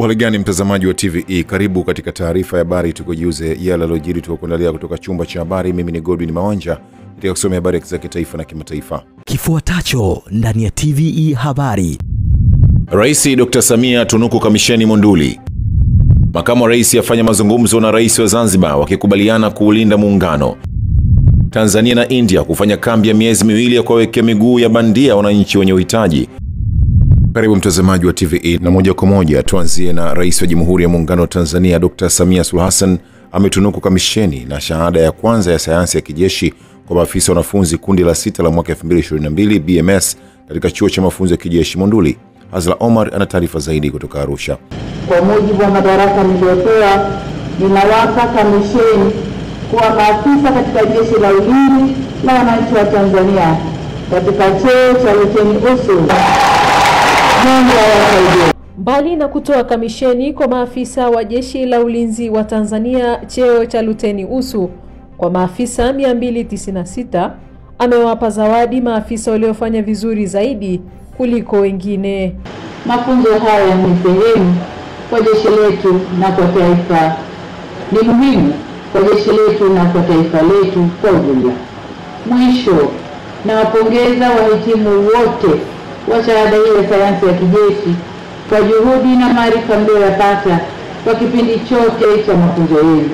Uhaligani mtazamaji wa TVE, karibu katika taarifa ya habari tukujuze yale yaliyojiri tukokuandalia kutoka chumba cha habari. Mimi ni Godwin Mawanja, katika kusomea habari za kitaifa na kimataifa. Kifuatacho ndani ya TVE habari. Rais Dr. Samia tunuku kamisheni Monduli. Makamu wa rais afanya mazungumzo na rais wa Zanzibar wakikubaliana kuulinda muungano. Tanzania na India kufanya kambi ya miezi miwili ya kuwawekea miguu ya bandia wananchi wenye uhitaji. Karibu mtazamaji wa TVE, na moja kwa moja tuanzie na rais wa Jamhuri ya Muungano wa Tanzania Dr. Samia Suluhu Hassan ametunuku kamisheni na shahada ya kwanza ya sayansi ya kijeshi kwa maafisa wanafunzi kundi la 6 la mwaka 2022 BMS katika chuo cha mafunzo ya kijeshi Monduli. Hazla Omar ana taarifa zaidi kutoka Arusha. Kwa mujibu wa madaraka niliyopewa, ninawapa kamisheni kuwa maafisa katika jeshi la ulinzi la wananchi wa Tanzania katika cheo cha luteni usu. Mbali na kutoa kamisheni kwa maafisa wa jeshi la ulinzi wa Tanzania cheo cha luteni usu kwa maafisa 296, amewapa zawadi maafisa waliofanya vizuri zaidi kuliko wengine. Mafunzo haya ni sehemu kwa jeshi letu na kwa taifa, ni muhimu kwa jeshi letu na kwa taifa letu kwa ujumla. Mwisho, nawapongeza wahitimu wote wa shahada hii ya sayansi ya kijeshi kwa juhudi na maarifa mlioyapata kwa kipindi chote cha mafunzo yenu.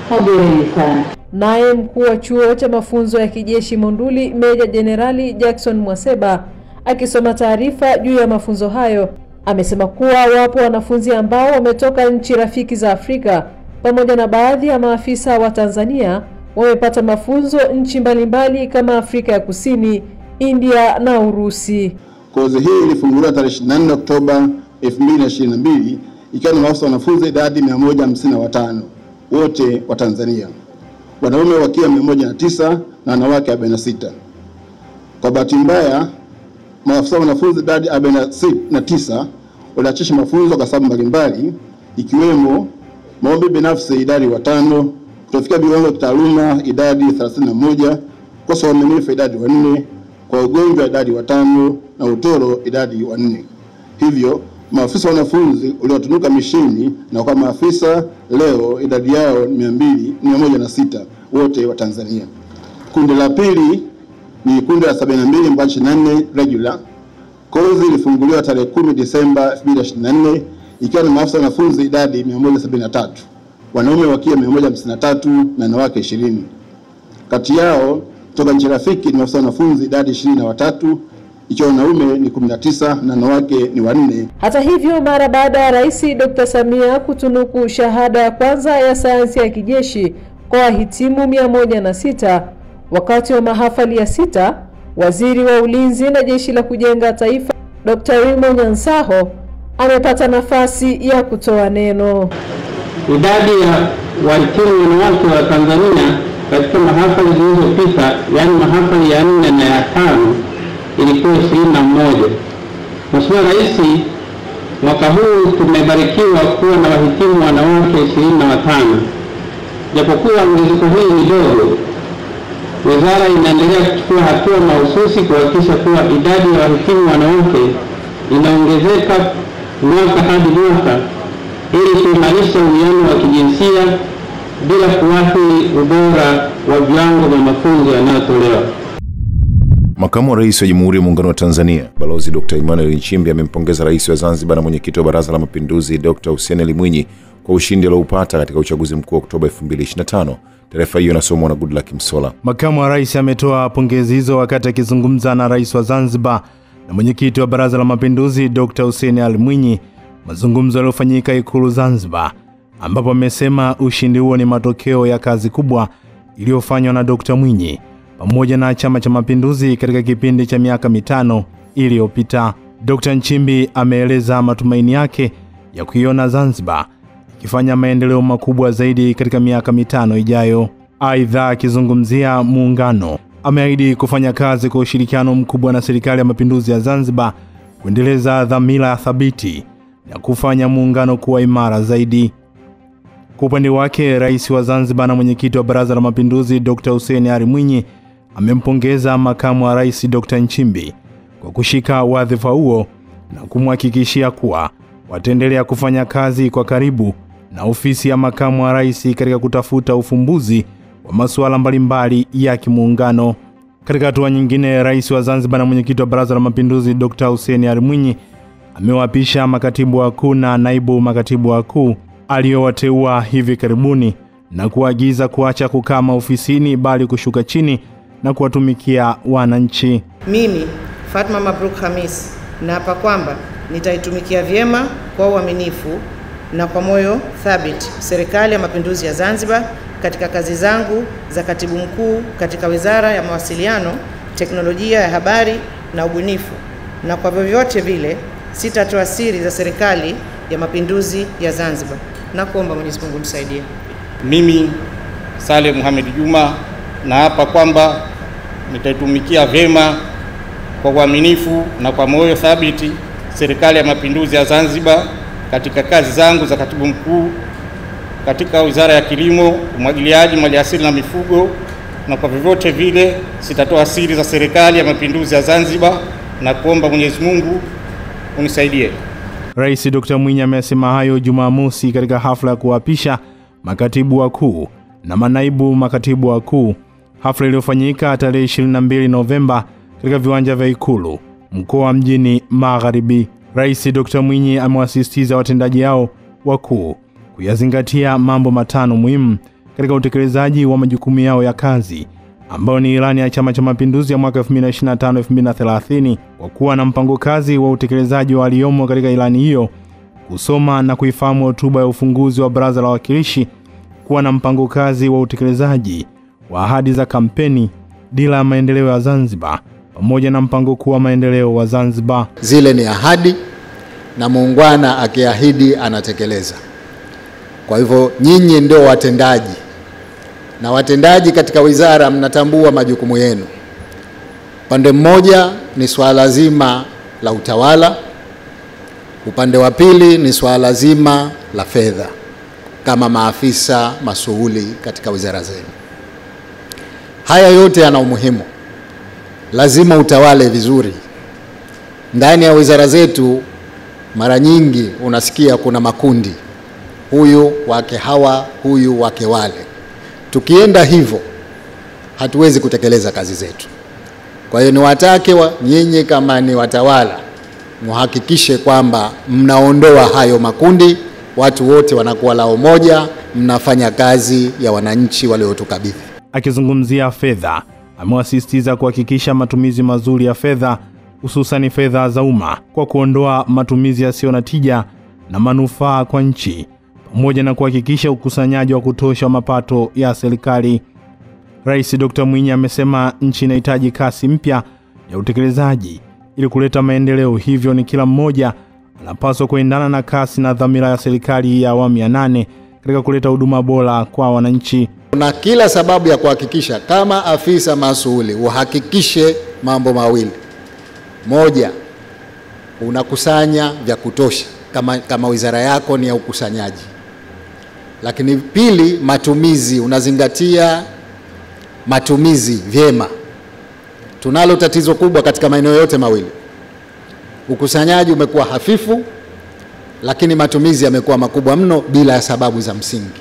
Hongereni sana. Naye mkuu wa chuo cha mafunzo ya kijeshi Monduli Meja Jenerali Jackson Mwaseba akisoma taarifa juu ya mafunzo hayo amesema kuwa wapo wanafunzi ambao wametoka nchi rafiki za Afrika pamoja na baadhi ya maafisa wa Tanzania wamepata mafunzo nchi mbalimbali kama Afrika ya Kusini, India na Urusi. Kozi hii ilifunguliwa tarehe 24 Oktoba 2022 ikiwa na maafisa wanafunzi idadi 155 wote wa Tanzania, wanaume wakiwa 109 na wanawake 46. Kwa bahati mbaya, maafisa wanafunzi idadi 49 waliachisha mafunzo kwa sababu mbalimbali, ikiwemo maombi binafsi idadi 5, kutofikia viwango kitaaluma idadi 31, kosa uaminifu idadi 4, kwa ugonjwa idadi 5 na utoro idadi 4. Hivyo maafisa wanafunzi waliotunuka misheni na kwa maafisa leo idadi yao 106 wote wa Tanzania. Kundi la pili ni kundi la 72-4 regular. Kozi ilifunguliwa tarehe 10 Disemba 2024 ikiwa na maafisa wanafunzi idadi 173, wanaume wakiwa 153 na wanawake 20. Kati yao kutoka nchi rafiki ni maafisa wanafunzi idadi 23, ikiwa wanaume ni 19 na wanawake ni 4. Hata hivyo, mara baada ya Rais Dr. Samia kutunuku shahada ya kwanza ya sayansi ya kijeshi kwa wahitimu 106 wakati wa mahafali ya 6, Waziri wa Ulinzi na Jeshi la Kujenga Taifa Dr. Rimo Nyansaho amepata nafasi ya kutoa neno. Idadi ya wahitimu wanawake wa Tanzania katika mahafali zilizopita, yani mahafali ya 4 na ya 5, ilikuwa 21. Mheshimiwa Rais, mwaka huu tumebarikiwa kuwa na wahitimu wanawake 25. Japokuwa ongezeko hili ni dogo, wizara inaendelea kuchukua hatua mahususi kuhakikisha kuwa idadi ya wahitimu wanawake inaongezeka mwaka hadi mwaka ili kuimarisha uwiano wa kijinsia bila kuathiri ubora wa viwango vya mafunzo yanayotolewa. Makamu wa rais wa Jamhuri ya Muungano wa Tanzania Balozi Dr. Emmanuel Nchimbi amempongeza rais wa Zanzibar na mwenyekiti wa Baraza la Mapinduzi Dr. Hussein Ali Mwinyi kwa ushindi alioupata katika uchaguzi mkuu wa Oktoba 2025. Taarifa hiyo inasomwa na Goodluck Msola. Makamu wa rais ametoa pongezi hizo wakati akizungumza na rais wa Zanzibar na mwenyekiti wa Baraza la Mapinduzi Dr. Hussein Ali Mwinyi, mazungumzo yaliyofanyika Ikulu Zanzibar, ambapo amesema ushindi huo ni matokeo ya kazi kubwa iliyofanywa na Dr. Mwinyi pamoja na Chama cha Mapinduzi katika kipindi cha miaka 5 iliyopita. Dr. Nchimbi ameeleza matumaini yake ya kuiona Zanzibar ikifanya maendeleo makubwa zaidi katika miaka 5 ijayo. Aidha, akizungumzia muungano, ameahidi kufanya kazi kwa ushirikiano mkubwa na Serikali ya Mapinduzi ya Zanzibar kuendeleza dhamira thabiti na kufanya muungano kuwa imara zaidi. Kwa upande wake, rais wa Zanzibar na mwenyekiti wa Baraza la Mapinduzi Dr. Hussein Ali Mwinyi amempongeza makamu wa rais Dr. Nchimbi kwa kushika wadhifa huo na kumhakikishia kuwa wataendelea kufanya kazi kwa karibu na ofisi ya makamu wa rais katika kutafuta ufumbuzi wa masuala mbalimbali ya kimuungano. Katika hatua nyingine, rais wa Zanzibar na mwenyekiti wa Baraza la Mapinduzi Dr. Hussein Ali Mwinyi amewapisha makatibu wakuu na naibu makatibu wakuu aliowateua hivi karibuni na kuagiza kuacha kukaa ofisini bali kushuka chini na kuwatumikia wananchi. Mimi Fatma Mabruk Hamis naapa kwamba nitaitumikia vyema kwa uaminifu na kwa moyo thabiti Serikali ya Mapinduzi ya Zanzibar katika kazi zangu za katibu mkuu katika Wizara ya Mawasiliano, Teknolojia ya Habari na Ubunifu, na kwa vyovyote vile sitatoa siri za Serikali ya Mapinduzi ya Zanzibar. Nakuomba Mwenyezi Mungu nisaidie. Mimi Saleh Mohamed Juma naapa kwamba nitaitumikia vyema kwa uaminifu na kwa moyo thabiti Serikali ya Mapinduzi ya Zanzibar katika kazi zangu za katibu mkuu katika Wizara ya Kilimo, Umwagiliaji, Maliasili na Mifugo, na kwa vyovyote vile sitatoa siri za Serikali ya Mapinduzi ya Zanzibar na kuomba Mwenyezi Mungu unisaidie. Rais Dr. Mwinyi amesema hayo Jumamosi katika hafla ya kuapisha makatibu wakuu na manaibu makatibu wakuu, hafla iliyofanyika tarehe 22 Novemba katika viwanja vya Ikulu mkoa Mjini Magharibi. Rais Dr. Mwinyi amewasisitiza watendaji hao wakuu kuyazingatia mambo matano muhimu katika utekelezaji wa majukumu yao ya kazi, ambao ni ilani ya Chama cha Mapinduzi ya mwaka 2025-2030, kwa kuwa na mpango kazi wa utekelezaji waliomo katika ilani hiyo, kusoma na kuifahamu hotuba ya ufunguzi wa Baraza la Wawakilishi, kuwa na mpango kazi wa utekelezaji wa ahadi za kampeni, dira ya maendeleo ya Zanzibar, pamoja na mpango kuu wa maendeleo wa Zanzibar. Zile ni ahadi na muungwana akiahidi anatekeleza. Kwa hivyo nyinyi ndio watendaji, na watendaji katika wizara mnatambua majukumu yenu. Upande mmoja ni swala zima la utawala, upande wa pili ni swala zima la fedha kama maafisa masuhuli katika wizara zenu. Haya yote yana umuhimu. Lazima utawale vizuri. Ndani ya wizara zetu mara nyingi unasikia kuna makundi, huyu wake hawa, huyu wake wale. Tukienda hivyo hatuwezi kutekeleza kazi zetu. Kwa hiyo niwatake nyinyi kama ni watawala, muhakikishe kwamba mnaondoa hayo makundi, watu wote wanakuwa lao moja, mnafanya kazi ya wananchi waliotukabidhi. Akizungumzia fedha, amewasisitiza kuhakikisha matumizi mazuri ya fedha, hususan fedha za umma, kwa kuondoa matumizi yasiyo na tija na manufaa kwa nchi, pamoja na kuhakikisha ukusanyaji wa kutosha wa mapato ya serikali. Rais Dr. Mwinyi amesema nchi inahitaji kasi mpya ya utekelezaji ili kuleta maendeleo, hivyo ni kila mmoja anapaswa kuendana na kasi na dhamira ya serikali ya awamu ya 8 katika kuleta huduma bora kwa wananchi. Kuna kila sababu ya kuhakikisha kama afisa masuhuli uhakikishe mambo mawili. Moja, unakusanya vya kutosha kama wizara yako ni ya ukusanyaji. Lakini pili, matumizi, unazingatia matumizi vyema. Tunalo tatizo kubwa katika maeneo yote mawili. Ukusanyaji umekuwa hafifu, lakini matumizi yamekuwa makubwa mno bila sababu za msingi.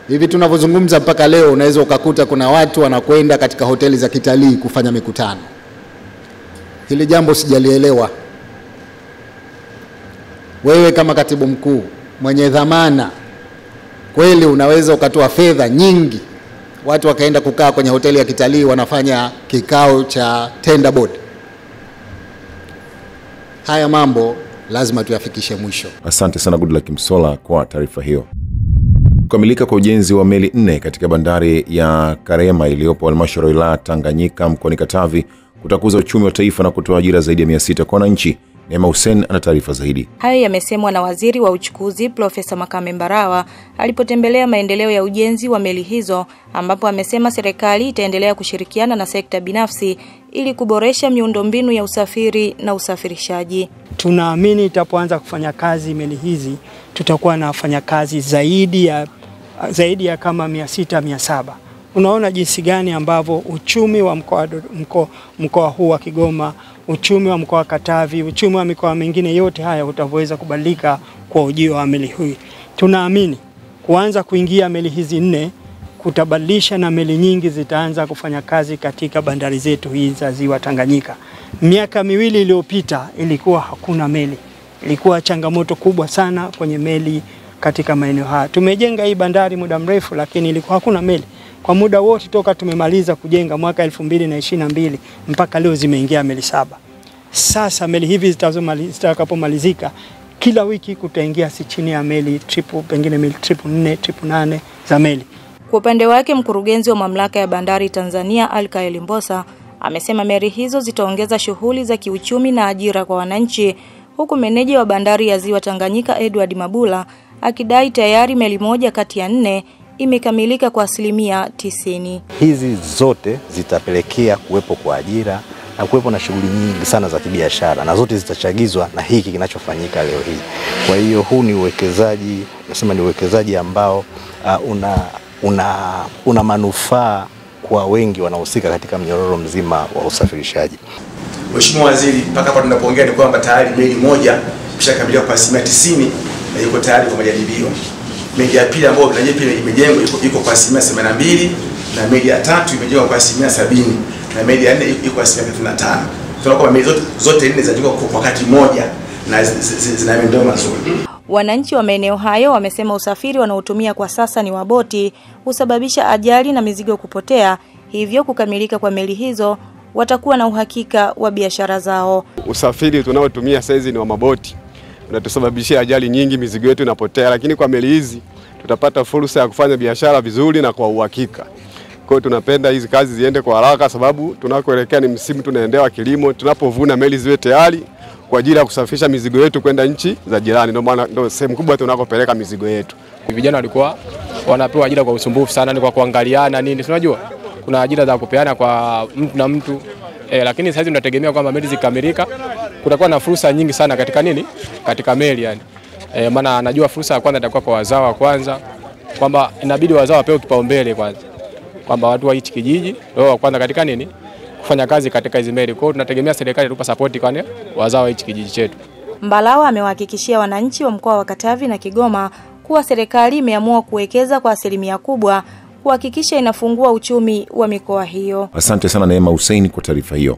Hivi tunavyozungumza mpaka leo unaweza ukakuta kuna watu wanakwenda katika hoteli za kitalii kufanya mikutano. Hili jambo sijalielewa. Wewe kama katibu mkuu mwenye dhamana, kweli unaweza ukatoa fedha nyingi, watu wakaenda kukaa kwenye hoteli ya kitalii wanafanya kikao cha tender board? Haya mambo lazima tuyafikishe mwisho. Asante sana Goodluck Msolla kwa taarifa hiyo. Kukamilika kwa ujenzi wa meli 4 katika bandari ya Karema iliyopo halmashauri ya wilaya Tanganyika mkoani Katavi kutakuza uchumi wa taifa na kutoa ajira zaidi ya 600 kwa wananchi. Neema Hussein ana taarifa zaidi. Hayo yamesemwa na Waziri wa Uchukuzi Profesa Makame Mbarawa alipotembelea maendeleo ya ujenzi wa meli hizo, ambapo amesema serikali itaendelea kushirikiana na sekta binafsi ili kuboresha miundombinu ya usafiri na usafirishaji. Tunaamini itapoanza kufanya kazi meli hizi tutakuwa na wafanyakazi zaidi ya kama 600-700 Unaona jinsi gani ambavyo uchumi wa mkoa huu wa Kigoma, uchumi wa mkoa wa Katavi, uchumi wa mikoa mingine yote haya utaweza kubadilika kwa ujio wa meli hii. Tunaamini kuanza kuingia meli hizi 4 kutabadilisha na meli nyingi zitaanza kufanya kazi katika bandari zetu hizi za Ziwa Tanganyika. Miaka 2 iliyopita ilikuwa hakuna meli. Ilikuwa changamoto kubwa sana kwenye meli katika maeneo haya. Tumejenga hii bandari muda mrefu lakini ilikuwa hakuna meli. Kwa muda wote toka tumemaliza kujenga mwaka 2022 mpaka leo zimeingia meli 7. Sasa meli hivi zitakapomalizika kila wiki kutaingia si chini ya meli triple, pengine meli 4, 8 za meli. Kwa upande wake mkurugenzi wa mamlaka ya bandari Tanzania Alkaeli Mbosa amesema meli hizo zitaongeza shughuli za kiuchumi na ajira kwa wananchi, huku meneja wa bandari ya Ziwa Tanganyika Edward Mabula akidai tayari meli moja kati ya 4 imekamilika kwa 90%. Hizi zote zitapelekea kuwepo kwa ajira na kuwepo na shughuli nyingi sana za kibiashara, na zote zitachagizwa na hiki kinachofanyika leo hii. Kwa hiyo huu ni uwekezaji, nasema ni uwekezaji ambao una manufaa kwa wengi wanaohusika katika mnyororo mzima wa usafirishaji. Mheshimiwa Waziri, mpaka hapa tunapoongea ni kwamba tayari meli moja imeshakamilika kwa 90% na iko tayari kwa majaribio. Meli ya pili ambayo pia imejengwa iko kwa 82%, na meli ya 3 imejengwa kwa 70%, na meli ya 4 iko kwa 35%. Tunakuwa meli zote 4 zinajengwa kwa wakati mmoja na zinaendelea mazuri. Wananchi wa maeneo hayo wamesema usafiri wanaotumia kwa sasa ni wa boti husababisha ajali na mizigo kupotea, hivyo kukamilika kwa meli hizo watakuwa na uhakika wa biashara zao. Usafiri tunaotumia saizi ni wa maboti, unatusababishia ajali nyingi, mizigo yetu inapotea, lakini kwa meli hizi tutapata fursa ya kufanya biashara vizuri na kwa uhakika. Kwa hiyo tunapenda hizi kazi ziende kwa haraka, sababu tunakoelekea ni msimu tunaendelea kilimo, tunapovuna meli ziwe tayari kwa ajili ya kusafirisha mizigo yetu kwenda nchi za jirani. Ndio maana ndio sehemu kubwa tunakopeleka mizigo yetu. Vijana walikuwa wanapewa ajira kwa usumbufu sana, ni kwa kuangaliana nini. Unajua kuna ajira za kupeana kwa mtu na mtu. Lakini sasa tunategemea kwamba meli zikamilika kutakuwa na fursa nyingi sana katika nini? Katika meli yani. Maana anajua fursa ya kwanza itakuwa kwa wazawa kwanza, kwamba inabidi wazawa wapewe kipaumbele kwanza. Kwamba watu wa hichi kijiji wao kwanza katika nini? Kufanya kazi katika hizo meli. Kwa hiyo tunategemea serikali itupa support kwa wazawa hichi kijiji chetu. Mbalawa amewahakikishia wananchi wa mkoa wa Katavi na Kigoma kuwa serikali imeamua kuwekeza kwa 100% kubwa kuhakikisha inafungua uchumi wa mikoa hiyo. Asante sana Neema Hussein kwa taarifa hiyo.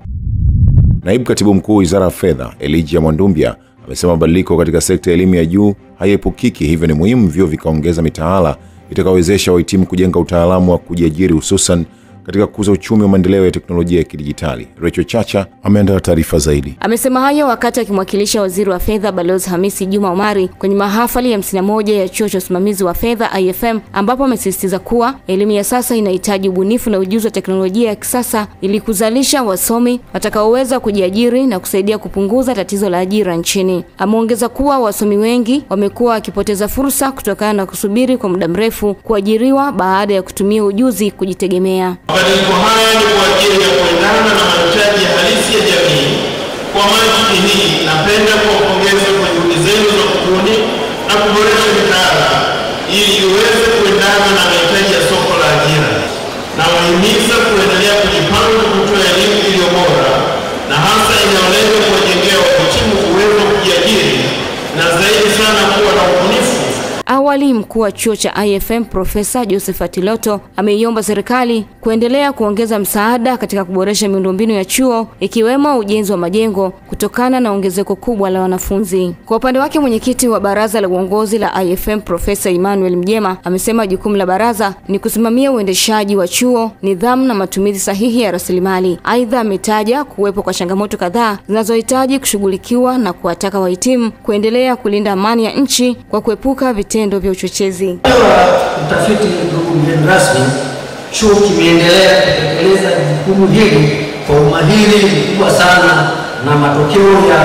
Naibu Katibu Mkuu Wizara ya Fedha Elijah Mwandumbia amesema mabadiliko katika sekta ya elimu ya juu hayaepukiki, hivyo ni muhimu vyuo vikaongeza mitaala itakayowezesha wahitimu kujenga utaalamu wa kujiajiri, hususan katika kukuza uchumi wa maendeleo ya teknolojia ya kidijitali. Rachel Chacha ameandaa taarifa zaidi. Amesema hayo wakati akimwakilisha Waziri wa Fedha Balozi Hamisi Juma Omari kwenye mahafali ya 51 ya Chuo cha Usimamizi wa Fedha IFM, ambapo amesisitiza kuwa elimu ya sasa inahitaji ubunifu na ujuzi wa teknolojia ya kisasa ili kuzalisha wasomi watakaoweza kujiajiri na kusaidia kupunguza tatizo la ajira nchini. Ameongeza kuwa wasomi wengi wamekuwa wakipoteza fursa kutokana na kusubiri kwa muda mrefu kuajiriwa baada ya kutumia ujuzi kujitegemea. Mabadiliko haya ni kwa ajili ya kuendana na mahitaji halisi ya jamii. Kwa mantiki hii, napenda kuwapongeza kwa juhudi zenu za kubuni na kuboresha mitaala ili iweze kuendana na mahitaji ya soko la ajira. Na wahimiza kuendelea kujipanga kutoa elimu iliyo bora na hasa inayolenga kuwajengea wahitimu uwezo wa kujiajiri na zaidi sana kuwa na ubunifu. Awali mkuu wa chuo cha IFM Profesa Josephat Loto ameiomba serikali kuendelea kuongeza msaada katika kuboresha miundombinu ya chuo, ikiwemo ujenzi wa majengo kutokana na ongezeko kubwa la wanafunzi. Kwa upande wake mwenyekiti wa baraza la uongozi la IFM Profesa Emmanuel Mjema amesema jukumu la baraza ni kusimamia uendeshaji wa chuo, nidhamu na matumizi sahihi ya rasilimali. Aidha ametaja kuwepo kwa changamoto kadhaa zinazohitaji kushughulikiwa na kuwataka wahitimu kuendelea kulinda amani ya nchi kwa kuepuka vitendo vya uchochezi. Mtafiti ndugu mgeni rasmi, chuo kimeendelea kutekeleza jukumu hili kwa umahiri mkubwa sana, na matokeo ya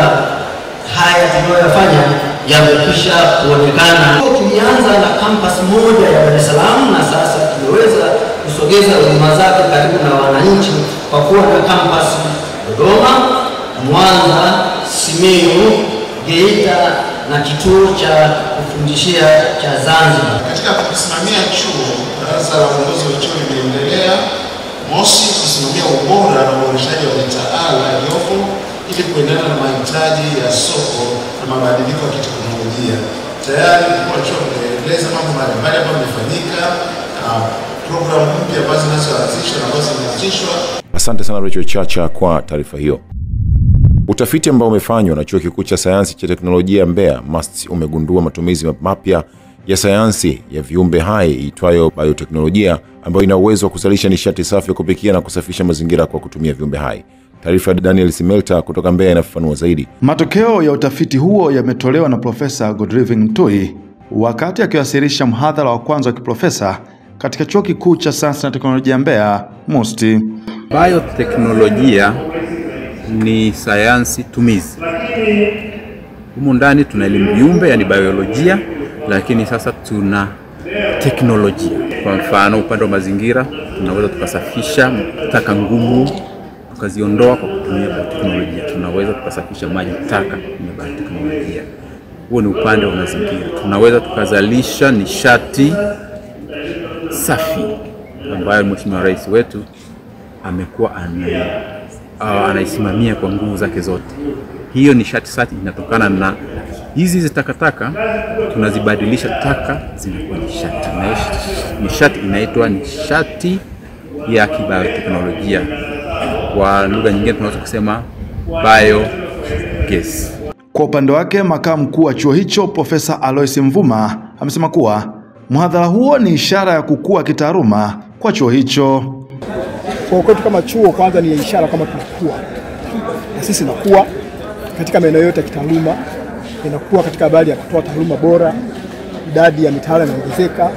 haya tunayoyafanya yamekwisha kuonekana. Tulianza na campus moja ya Dar es Salaam na sasa tumeweza kusogeza huduma zake karibu na wananchi kwa kuwa na campus Dodoma, Mwanza, Simiyu, Geita na kituo cha kufundishia cha Zanzibar. Katika kusimamia chuo, baraza la uongozi wa chuo limeendelea mosi, kusimamia ubora na uboreshaji wa mitaala iliyopo ili kuendana na mahitaji ya soko na mabadiliko ya kiteknolojia. Tayari mkuu wa chuo ameeleza mambo mbalimbali ambayo yamefanyika na programu mpya ambazo zinazoanzishwa na ambazo zimeanzishwa. Asante sana Rachel Chacha kwa taarifa hiyo. Utafiti ambao umefanywa na Chuo Kikuu cha Sayansi cha Teknolojia Mbeya MUST umegundua matumizi mapya ya sayansi ya viumbe hai itwayo bioteknolojia ambayo ina uwezo wa kuzalisha nishati safi ya kupikia na kusafisha mazingira kwa kutumia viumbe hai. Taarifa ya Daniel Simelta kutoka Mbeya inafafanua zaidi. Matokeo ya utafiti huo yametolewa na Profesa Godriving Mtui wakati akiwasilisha mhadhara wa kwanza wa kiprofesa katika Chuo Kikuu cha Sayansi na Teknolojia Mbeya MUST. Bioteknolojia ni sayansi tumizi. Humu ndani tuna elimu viumbe, yani biolojia, lakini sasa tuna teknolojia. Kwa mfano upande wa mazingira tunaweza tukasafisha taka ngumu tukaziondoa kwa kutumia bioteknolojia. Tunaweza tukasafisha maji taka kwa bioteknolojia. Huo ni upande wa mazingira. Tunaweza tukazalisha nishati safi ambayo Mheshimiwa Rais wetu amekuwa anaisimamia kwa nguvu zake zote. Hiyo nishati safi inatokana na hizi takataka, tunazibadilisha taka zinakuwa nishati. Na nishati inaitwa nishati ya kibioteknolojia. Kwa lugha nyingine tunaweza kusema biogas. Kwa upande wake, makamu mkuu wa chuo hicho Profesa Alois Mvuma amesema kuwa mhadhara huo ni ishara ya kukua kitaaluma kwa chuo hicho. Kwa kwetu kama chuo, kwanza ni ishara kama tunakuwa. Na sisi nakuwa katika maeneo yote ya kitaaluma, inakuwa katika habari ya kutoa taaluma bora, idadi ya mitaala inaongezeka,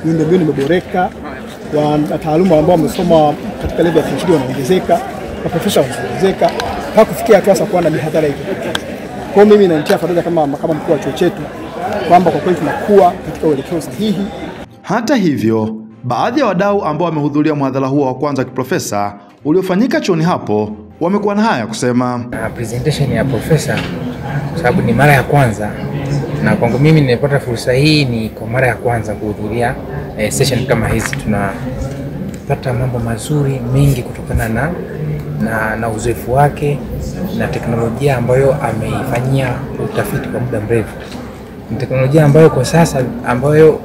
miundombinu imeboreka, taaluma ambao wamesoma katika level ya PhD wanaongezeka, na profesa wanaongezeka, mpaka kufikia hatua sasa kuwa na mihadhara hiyo. Kwa mimi naingia faraja kama makamu mkuu wa chuo chetu kwamba kwa kweli tunakuwa katika uelekeo sahihi. Hata hivyo, baadhi ya wadau ambao wamehudhuria mhadhara huo wa kwanza wa kiprofesa uliofanyika chuoni hapo wamekuwa na haya kusema. Presentation ya profesa sababu ni mara ya kwanza, na kwangu mimi nimepata fursa hii ni kwa mara ya kwanza kuhudhuria session kama hizi. Tunapata mambo mazuri mengi kutokana na uzoefu wake na teknolojia ambayo ameifanyia utafiti kwa muda mrefu. Ni teknolojia ambayo kwa sasa ambayo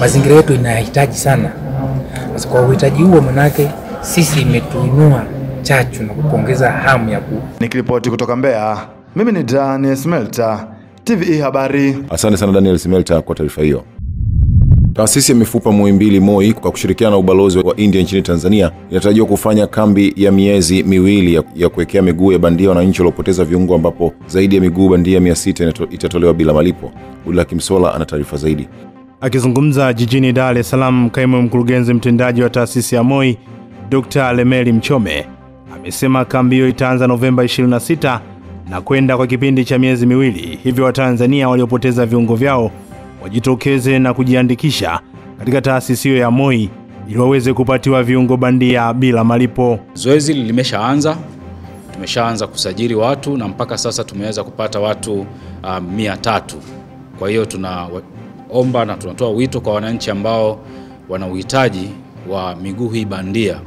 mazingira yetu inahitaji sana. Sasa kwa uhitaji huo manake sisi imetuinua chachu na kupongeza hamu ya Nikiripoti kutoka Mbeya, mimi ni Daniel Simelta, TVE Habari. Asante sana Daniel Simelta kwa taarifa hiyo. Taasisi ya mifupa Muhimbili MOI kwa kushirikiana na ubalozi wa India nchini Tanzania inatarajiwa kufanya kambi ya miezi miwili ya kuwekea miguu ya bandia wananchi waliopoteza viungo, ambapo zaidi ya miguu bandia 600 itatolewa bila malipo. Ula Kimsola ana taarifa zaidi. Akizungumza jijini Dar es Salaam, kaimu mkurugenzi mtendaji wa taasisi ya MOI Dr. Lemeli Mchome amesema kambi hiyo itaanza Novemba 26 na kwenda kwa kipindi cha miezi miwili. Hivyo Watanzania waliopoteza viungo vyao wajitokeze na kujiandikisha katika taasisi hiyo ya MOI ili waweze kupatiwa viungo bandia bila malipo. Zoezi limeshaanza, tumeshaanza kusajili watu na mpaka sasa tumeweza kupata watu 300. Kwa hiyo tunaomba na tunatoa wito kwa wananchi ambao wana uhitaji wa miguu hii bandia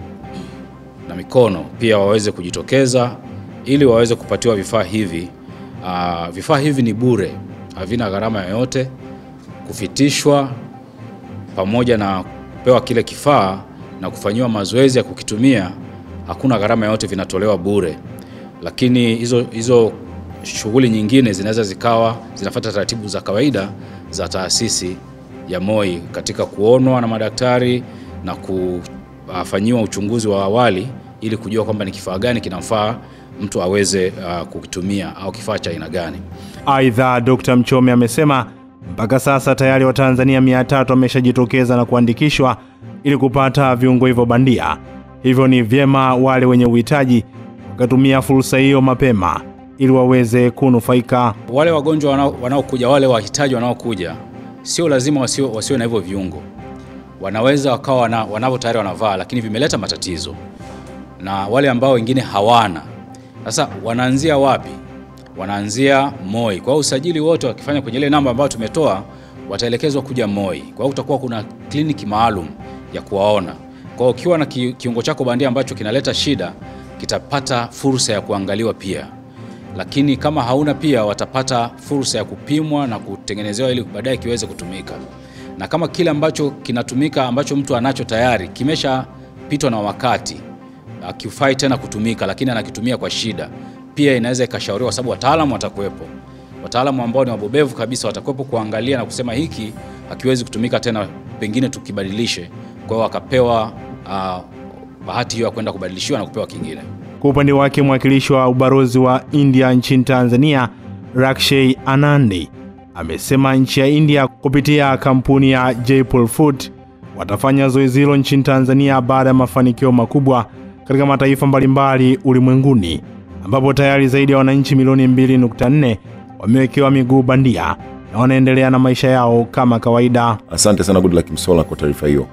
na mikono pia waweze kujitokeza ili waweze kupatiwa vifaa hivi. Vifaa hivi ni bure, havina gharama yoyote. Kufitishwa pamoja na kupewa kile kifaa na kufanyiwa mazoezi ya kukitumia hakuna gharama yoyote, vinatolewa bure. Lakini hizo shughuli nyingine zinaweza zinafuata taratibu za kawaida za taasisi ya MOI katika kuonwa na madaktari na kufanyiwa uchunguzi wa awali ili kujua kwamba ni kifaa gani kinamfaa mtu aweze kukitumia au kifaa cha aina gani. Aidha, Dr. Mchome amesema mpaka sasa tayari Watanzania 300 wameshajitokeza na kuandikishwa ili kupata viungo hivyo bandia. Hivyo ni vyema wale wenye uhitaji wakatumia fursa hiyo mapema ili waweze kunufaika. Wale wagonjwa wanaokuja, wale wahitaji wanaokuja, sio lazima wasiwe na hivyo viungo. Wanaweza wakawa wanavyo tayari wanavaa, lakini vimeleta matatizo. Na wale ambao wengine hawana, sasa wanaanzia wapi? wanaanzia Moi. Kwa hiyo usajili wote wakifanya kwenye ile namba ambayo tumetoa, wataelekezwa kuja Moi. Kwa hiyo kutakuwa kuna kliniki maalum ya kuwaona. Kwa hiyo ukiwa na kiungo chako bandia ambacho kinaleta shida, kitapata fursa ya kuangaliwa pia. Lakini kama hauna pia, watapata fursa ya kupimwa na kutengenezewa ili baadaye kiweze kutumika. Na kama kile ambacho kinatumika ambacho mtu anacho tayari kimeshapitwa na wakati, akifai tena kutumika lakini anakitumia kwa shida, pia inaweza ikashauriwa, sababu wataalamu watakuwepo. Wataalamu ambao ni wabobevu kabisa watakuwepo kuangalia na kusema hiki hakiwezi kutumika tena, pengine tukibadilishe. Kwa hiyo akapewa bahati hiyo ya kwenda kubadilishiwa na kupewa kingine. Kwa upande wake, mwakilishi wa ubalozi wa India nchini Tanzania, Rakshay Anandi, amesema nchi ya India kupitia kampuni ya Jaipur Food watafanya zoezi hilo nchini Tanzania baada ya mafanikio makubwa katika mataifa mbalimbali ulimwenguni, ambapo tayari zaidi ya wananchi milioni 2.4 wamewekewa miguu bandia na wanaendelea na maisha yao kama kawaida. Asante sana Goodluck Msolla kwa taarifa hiyo.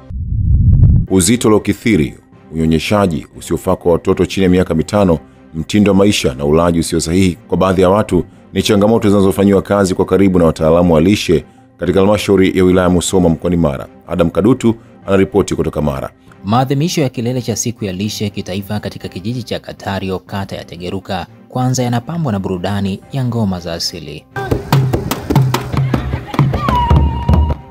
Uzito uliokithiri, unyonyeshaji usiofaa kwa watoto chini ya miaka 5, mtindo wa maisha na ulaji usio sahihi kwa baadhi ya watu ni changamoto zinazofanywa kazi kwa karibu na wataalamu wa lishe katika halmashauri ya wilaya Musoma mkoani Mara. Adam Kadutu anaripoti kutoka Mara. Maadhimisho ya kilele cha siku ya lishe kitaifa katika kijiji cha Katario, kata ya Tegeruka, kwanza yanapambwa na burudani ya ngoma za asili.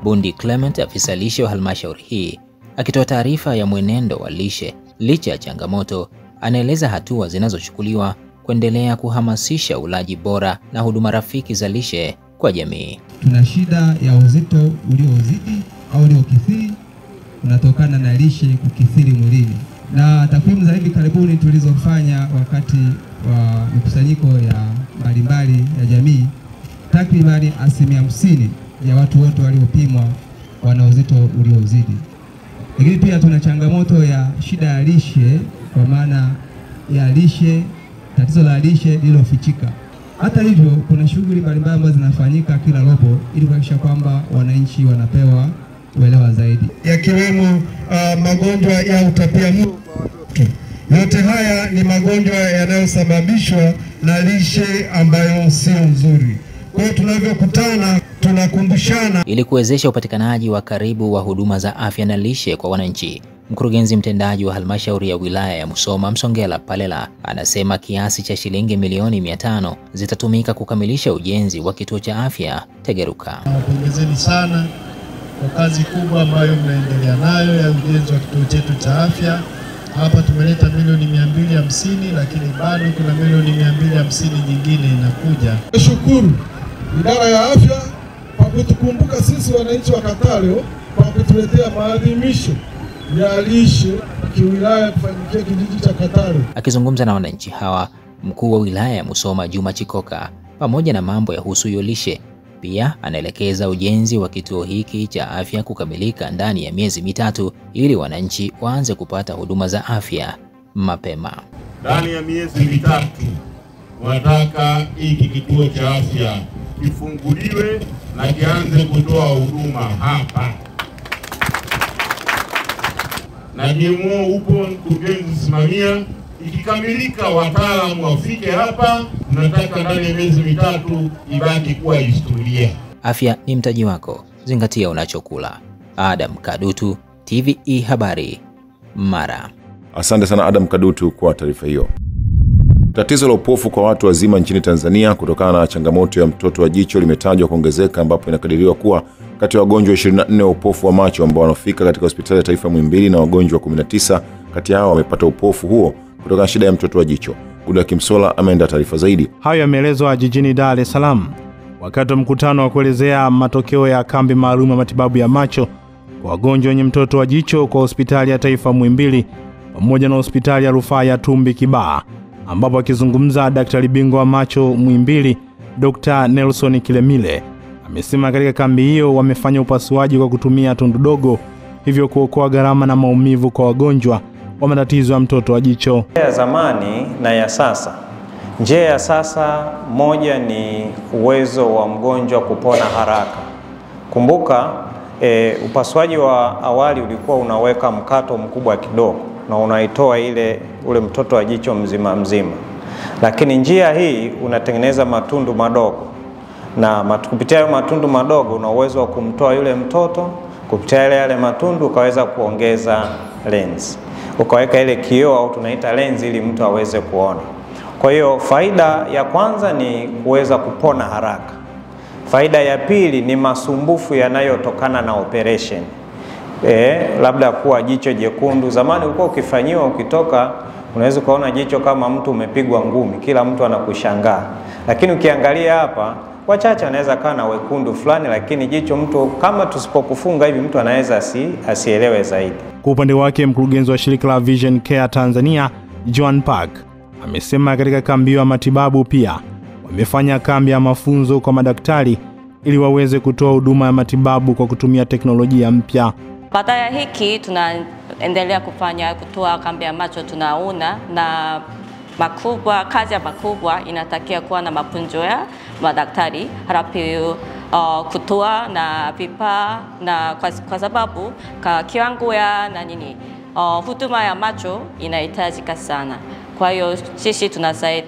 Bundi Clement, afisa lishe wa halmashauri hii, akitoa taarifa ya mwenendo wa lishe licha ya changamoto, anaeleza hatua zinazochukuliwa kuendelea kuhamasisha ulaji bora na huduma rafiki za lishe kwa jamii. Tuna shida ya uzito uliozidi au uliokithiri unatokana na lishe kukithiri mwilini. Na takwimu za hivi karibuni tulizofanya wakati wa mikusanyiko ya mbalimbali ya jamii, takribani 50% ya watu wote waliopimwa wana uzito uliozidi. Lakini pia tuna changamoto ya shida ya lishe, kwa maana ya lishe, tatizo la lishe lililofichika. Hata hivyo, kuna shughuli mbalimbali ambazo zinafanyika kila robo ili kuhakikisha kwamba wananchi wanapewa uelewa zaidi, yakiwemo magonjwa ya utapiamlo kwa watoto. Yote haya ni magonjwa yanayosababishwa na lishe ambayo sio nzuri. Kwa hiyo tunavyokutana tunakumbushana ili kuwezesha upatikanaji wa karibu wa huduma za afya na lishe kwa wananchi. Mkurugenzi mtendaji wa halmashauri ya wilaya ya Musoma, Msongela Palela, anasema kiasi cha shilingi milioni 500 zitatumika kukamilisha ujenzi wa kituo cha afya Tegeruka. Nawapongezeni sana kwa kazi kubwa ambayo mnaendelea nayo ya ujenzi wa kituo chetu cha afya. Hapa tumeleta milioni 250, lakini bado kuna milioni 250 nyingine inakuja. Nashukuru idara ya afya kwa kutukumbuka sisi wananchi wa Katario kwa kutuletea maadhimisho ya lishe kiwilaya kufanyikia kijiji cha Katario. Akizungumza na wananchi hawa, mkuu wa wilaya ya Musoma Juma Chikoka, pamoja na mambo ya husuyo lishe, pia anaelekeza ujenzi wa kituo hiki cha afya kukamilika ndani ya miezi 3 ili wananchi waanze kupata huduma za afya mapema. Ndani ya miezi 3 wataka hiki kituo cha afya kifunguliwe na kianze kutoa huduma hapa. Na DMO upo, mkurugenzi simamia, ikikamilika wataalamu wafike hapa. Tunataka ndani ya miezi 3 ibaki kuwa historia. Afya ni mtaji wako, zingatia unachokula. Adam Kadutu, TVE Habari, Mara. Asante sana Adam Kadutu kwa taarifa hiyo. Tatizo la upofu kwa watu wazima nchini Tanzania kutokana na changamoto ya mtoto wa jicho limetajwa kuongezeka, ambapo inakadiriwa kuwa kati ya wagonjwa 24 wa upofu wa macho ambao wanafika katika hospitali ya taifa Muhimbili na wagonjwa 19 kati yao wamepata upofu huo kutokana na shida ya mtoto wa jicho. Goodluck Msolla ameenda taarifa zaidi. Hayo yameelezwa jijini Dar es Salaam wakati wa mkutano wa kuelezea matokeo ya kambi maalum ya matibabu ya macho kwa wagonjwa wenye mtoto wa jicho kwa hospitali ya taifa Muhimbili pamoja na hospitali ya rufaa ya Tumbi Kibaha, ambapo akizungumza daktari bingwa wa macho Muhimbili Dr. Nelson Kilemile amesema katika kambi hiyo wamefanya upasuaji kwa kutumia tundu dogo, hivyo kuokoa gharama na maumivu kwa wagonjwa wa matatizo ya mtoto wa jicho. Ya zamani na ya sasa. Njia ya sasa, moja ni uwezo wa mgonjwa kupona haraka. Kumbuka upasuaji wa awali ulikuwa unaweka mkato mkubwa kidogo na unaitoa ule mtoto wa jicho mzima. lakini njia hii unatengeneza matundu madogo, na kupitia hayo matundu madogo una uwezo wa kumtoa yule mtoto kupitia yale matundu, ukaweza kuongeza lens, ukaweka ile kioo au tunaita lens ili mtu aweze kuona. Kwa hiyo faida ya kwanza ni kuweza kupona haraka. Faida ya pili ni masumbufu yanayotokana na operation. Labda kuwa jicho jekundu, zamani ulikuwa ukifanyiwa ukitoka unaweza kuona jicho kama mtu umepigwa ngumi, kila mtu anakushangaa. Lakini ukiangalia hapa, wachache anaweza kaa na wekundu fulani, lakini jicho mtu kama tusipokufunga hivi mtu anaweza asielewe zaidi. Kwa upande wake mkurugenzi wa shirika la Vision Care Tanzania, Joan Park, amesema katika kambi ya matibabu pia wamefanya kambi ya mafunzo kwa madaktari ili waweze kutoa huduma ya matibabu kwa kutumia teknolojia mpya. Baada ya hiki tunaendelea kutoa kambi ya macho, tunaona na makubwa, kazi ya makubwa inatakia kuwa na mafunzo ya madaktari, halafu kutoa na vifaa, na kwa sababu kiwango ya huduma ya macho inahitajika sana. Kwa hiyo sisi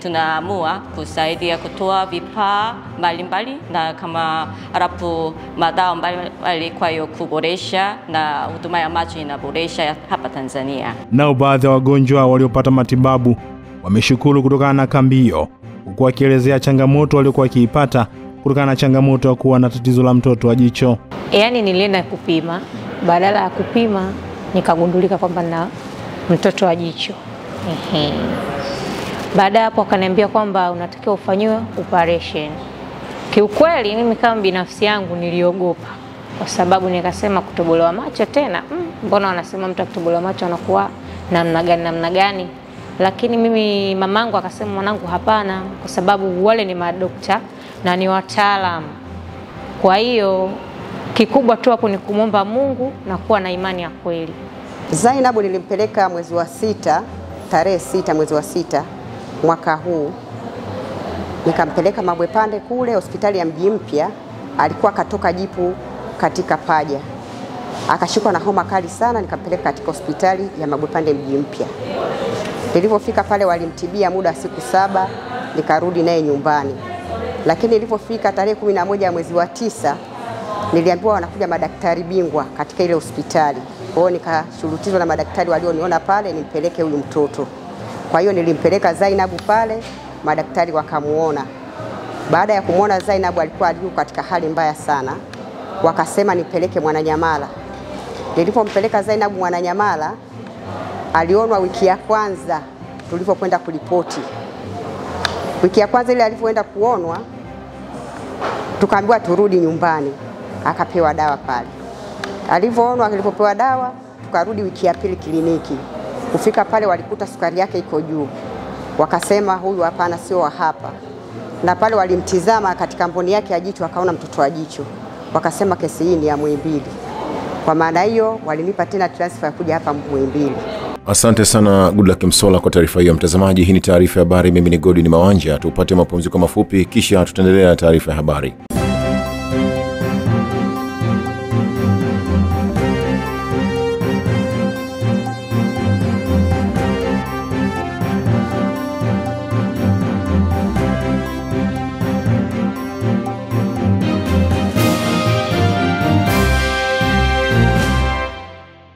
tunaamua kusaidia kutoa vifaa mbalimbali na kama halafu madawa mbalimbali, kwa hiyo kuboresha na huduma ya macho inaboresha hapa Tanzania. Nao baadhi ya wagonjwa waliopata matibabu wameshukuru kutokana na kambi hiyo, huku wakielezea changamoto waliokuwa wakiipata kutokana na changamoto ya kuwa na tatizo la mtoto wa jicho. Yaani nilienda kupima, badala ya kupima nikagundulika kwamba na mtoto wa jicho. Baada hapo akaniambia kwamba unatakiwa ufanyiwe operation. Kiukweli mimi kama binafsi yangu niliogopa, kwa sababu nikasema kutobolewa macho tena, mbona wanasema mtu kutobolewa macho anakuwa namna gani? Lakini mimi mamangu akasema, mwanangu, hapana, kwa sababu wale ni madokta na ni wataalamu. Kwa hiyo kikubwa tu hapo ni kumomba Mungu na kuwa na imani ya kweli. Zainabu nilimpeleka mwezi wa 6, tarehe 6 mwezi wa 6 mwaka huu. Nikampeleka Mabwepande kule hospitali ya Mji Mpya. Alikuwa katoka jipu katika paja, akashikwa na homa kali sana, nikampeleka katika hospitali ya Mabwepande Mji Mpya. Nilipofika pale walimtibia muda wa siku 7, nikarudi naye nyumbani. Lakini nilipofika tarehe 11 mwezi wa 9 niliambiwa wanakuja madaktari bingwa katika ile hospitali. Kwa hiyo nikashurutizwa na madaktari walioniona pale nimpeleke huyu mtoto. Kwa hiyo nilimpeleka Zainabu pale, madaktari wakamuona. Baada ya kumuona Zainabu alikuwa katika hali mbaya sana, wakasema nipeleke Mwananyamala. Nilipompeleka Zainabu Mwananyamala, alionwa wiki ya kwanza tulipokwenda kulipoti. Wiki ya kwanza ile alipoenda kuonwa, tukaambiwa turudi nyumbani, akapewa dawa pale. Alipoonwa, alipopewa dawa, tukarudi wiki ya pili kliniki. Kufika pale walikuta sukari yake iko juu. Wakasema huyu hapana, sio wa hapa. Na pale walimtizama katika mboni yake ya jicho, wakaona mtoto wa jicho. Wakasema kesi hii ni ya Muhimbili. Kwa maana hiyo walinipa tena transfer kuja hapa Muhimbili. Asante sana Goodluck Msolla kwa taarifa hiyo. Mtazamaji, hii ni taarifa ya habari. Mimi ni Godwin Mawanja. Tupate mapumziko mafupi kisha tutaendelea na taarifa ya habari.